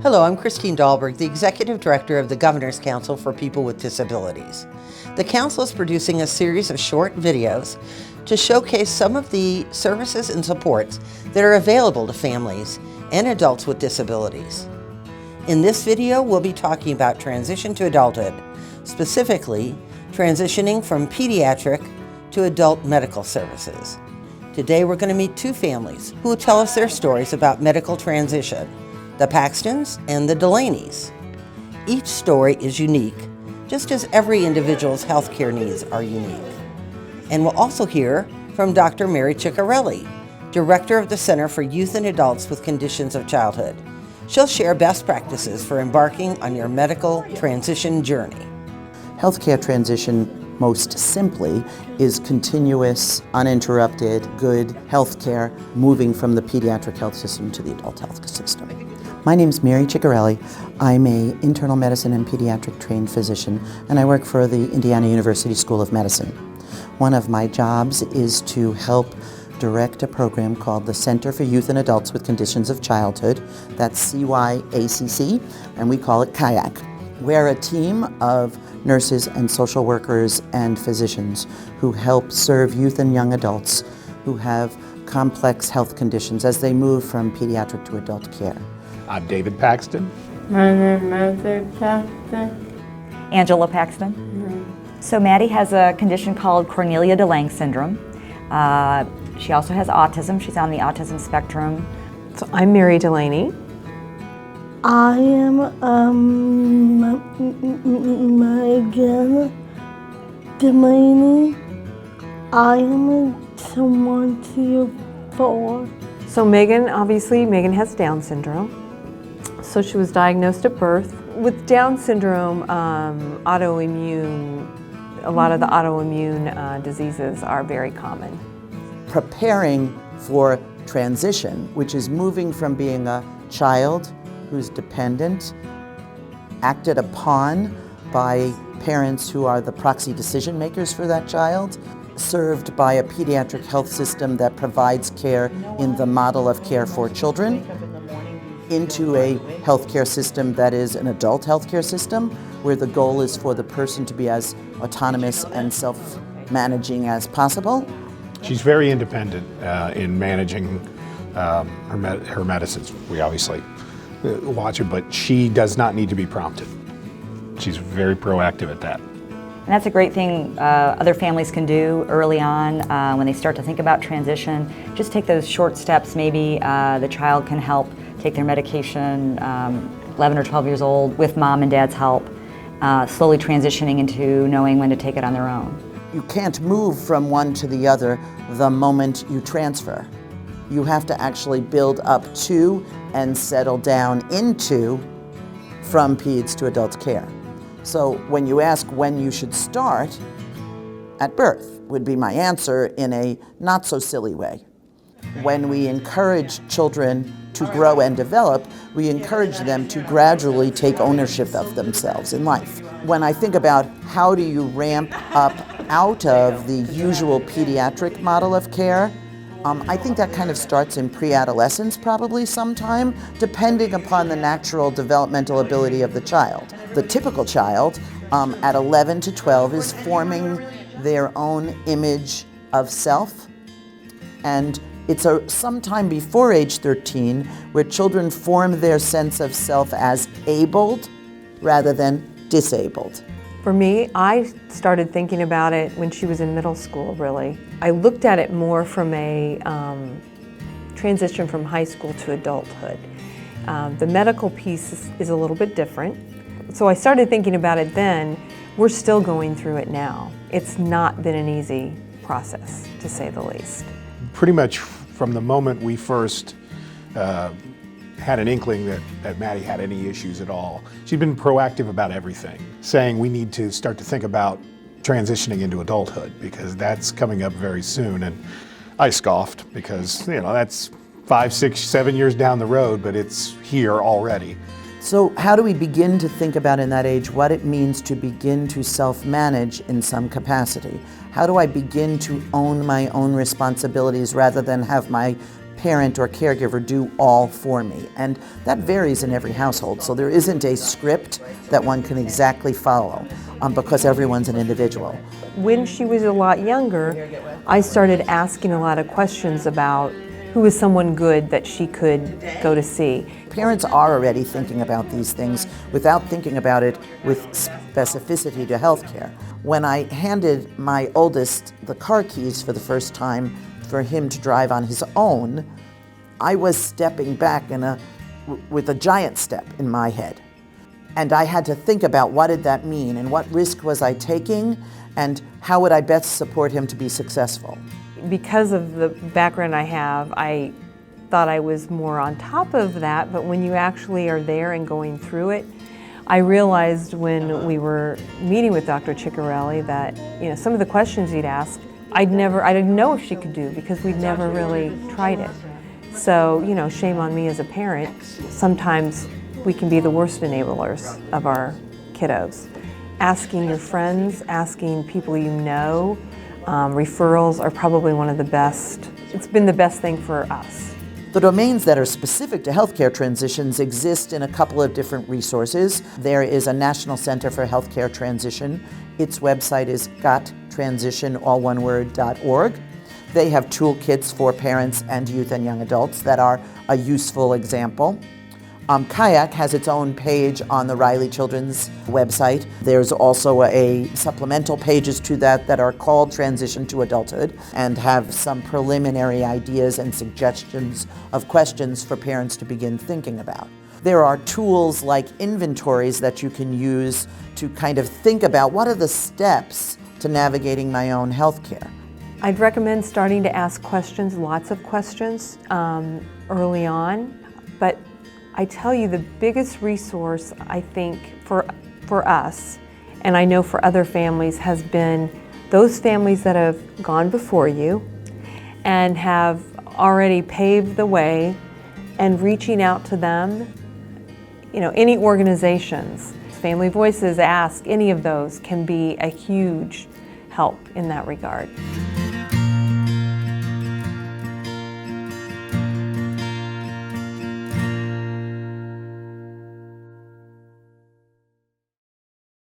Hello, I'm Christine Dahlberg, the Executive Director of the Governor's Council for People with Disabilities. The Council is producing a series of short videos to showcase some of the services and supports that are available to families and adults with disabilities. In this video, we'll be talking about transition to adulthood, specifically transitioning from pediatric to adult medical services. Today, we're going to meet two families who will tell us their stories about medical transition, the Paxtons and the Delaney's. Each story is unique, just as every individual's healthcare needs are unique. And we'll also hear from Dr. Mary Ciccarelli, Director of the Center for Youth and Adults with Conditions of Childhood. She'll share best practices for embarking on your medical transition journey. Healthcare transition, most simply, is continuous, uninterrupted, good healthcare moving from the pediatric health system to the adult health system. My name's Mary Ciccarelli. I'm an internal medicine and pediatric trained physician, and I work for the Indiana University School of Medicine. One of my jobs is to help direct a program called the Center for Youth and Adults with Conditions of Childhood. That's CYACC, and we call it Kayak. We're a team of nurses and social workers and physicians who help serve youth and young adults who have complex health conditions as they move from pediatric to adult care. I'm David Paxton. My name is Paxton. Angela Paxton. So Maddie has a condition called Cornelia de Lange syndrome. She also has autism. She's on the autism spectrum. So I'm Mary Delaney. I am Megan Delaney. I am 24. So Megan has Down syndrome. So she was diagnosed at birth. With Down syndrome, a lot of the autoimmune diseases are very common. Preparing for transition, which is moving from being a child who's dependent, acted upon by parents who are the proxy decision makers for that child, served by a pediatric health system that provides care in the model of care for children, into a healthcare system that is an adult healthcare system, where the goal is for the person to be as autonomous and self-managing as possible. She's very independent in managing her medicines. We obviously watch her, but she does not need to be prompted. She's very proactive at that. And that's a great thing other families can do early on when they start to think about transition. Just take those short steps. Maybe the child can help take their medication 11 or 12 years old with mom and dad's help, slowly transitioning into knowing when to take it on their own. You can't move from one to the other the moment you transfer. You have to actually build up to and settle down into from peds to adult care. So when you ask when you should start, at birth would be my answer in a not so silly way. When we encourage children to grow and develop, we encourage them to gradually take ownership of themselves in life. When I think about how do you ramp up out of the usual pediatric model of care, I think that kind of starts in pre-adolescence probably sometime, depending upon the natural developmental ability of the child. The typical child at 11 to 12 is forming their own image of self, and it's sometime before age 13 where children form their sense of self as abled rather than disabled. For me, I started thinking about it when she was in middle school, really. I looked at it more from a transition from high school to adulthood. The medical piece is a little bit different. So I started thinking about it then. We're still going through it now. It's not been an easy process, to say the least. Pretty much from the moment we first had an inkling that Maddie had any issues at all, she'd been proactive about everything, saying we need to start to think about transitioning into adulthood because that's coming up very soon. And I scoffed because, that's 5, 6, 7 years down the road, but it's here already. So how do we begin to think about in that age what it means to begin to self-manage in some capacity? How do I begin to own my own responsibilities rather than have my parent or caregiver do all for me? And that varies in every household, so there isn't a script that one can exactly follow because everyone's an individual. When she was a lot younger, I started asking a lot of questions about who was someone good that she could go to see. Parents are already thinking about these things without thinking about it with specificity to healthcare. When I handed my oldest the car keys for the first time for him to drive on his own, I was stepping back with a giant step in my head. And I had to think about what did that mean and what risk was I taking and how would I best support him to be successful. Because of the background I have, I thought I was more on top of that, but when you actually are there and going through it, I realized when we were meeting with Dr. Ciccarelli that some of the questions he'd asked, I didn't know if she could do because we'd never really tried it. So, shame on me as a parent. Sometimes we can be the worst enablers of our kiddos. Asking your friends, asking people you know, referrals are probably one of the best. It's been the best thing for us. The domains that are specific to healthcare transitions exist in a couple of different resources. There is a National Center for Healthcare Transition. Its website is gottransition.org. They have toolkits for parents and youth and young adults that are a useful example. Kayak has its own page on the Riley Children's website. There's also a supplemental pages to that are called Transition to Adulthood and have some preliminary ideas and suggestions of questions for parents to begin thinking about. There are tools like inventories that you can use to kind of think about what are the steps to navigating my own healthcare. I'd recommend starting to ask questions, lots of questions early on, but I tell you, the biggest resource, I think, for us, and I know for other families, has been those families that have gone before you and have already paved the way and reaching out to them. Any organizations, Family Voices, Ask, any of those can be a huge help in that regard.